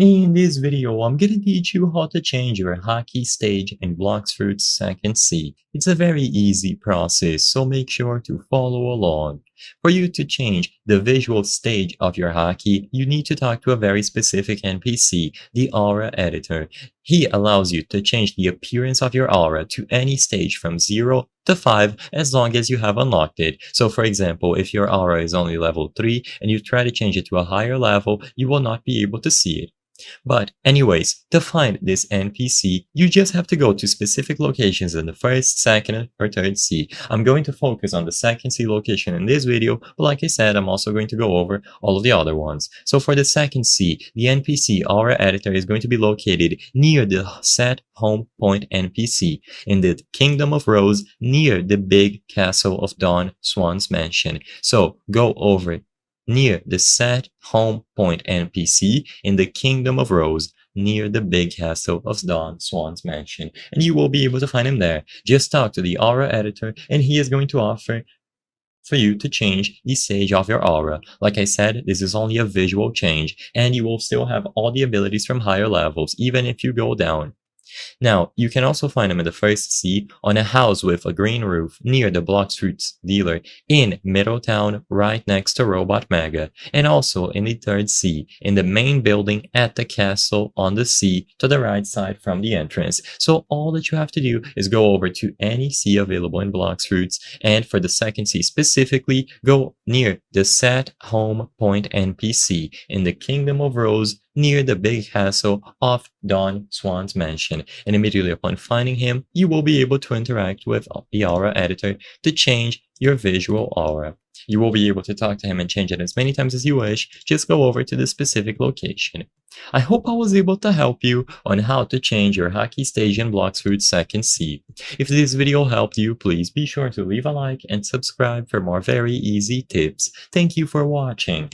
In this video, I'm gonna teach you how to change your hockey stage in Bloxfruit's second C. It's a very easy process, so make sure to follow along. For you to change the visual stage of your hockey, you need to talk to a very specific NPC, the Aura Editor. He allows you to change the appearance of your aura to any stage from 0 to 5 as long as you have unlocked it. So for example, if your aura is only level 3 and you try to change it to a higher level, you will not be able to see it. But anyways, to find this NPC, you just have to go to specific locations in the first, second, or third C. I'm going to focus on the second C location in this video, but like I said, I'm also going to go over all of the other ones. So for the second C, the NPC Aura Editor is going to be located near the Set Home Point NPC in the Kingdom of Rose near the big castle of Dawn Swan's Mansion. So go over near the Set Home Point NPC in the Kingdom of Rose near the big castle of Dawn Swan's Mansion, and you will be able to find him there. Just talk to the Aura Editor and he is going to offer for you to change the stage of your aura. Like I said, this is only a visual change and you will still have all the abilities from higher levels even if you go down. Now, you can also find them in the first C on a house with a green roof near the Bloxfruits dealer in Middletown right next to Robot Mega, and also in the third C in the main building at the castle on the C to the right side from the entrance. So all that you have to do is go over to any C available in Bloxfruits, and for the second C specifically, go near the Set Home Point NPC in the Kingdom of Rose near the big castle of Dawn Swan's Mansion, and immediately upon finding him, you will be able to interact with the Aura Editor to change your visual aura. You will be able to talk to him and change it as many times as you wish. Just go over to the specific location. I hope I was able to help you on how to change your hockey stage in Bloxfruit second C. If this video helped you, please be sure to leave a like and subscribe for more very easy tips. Thank you for watching.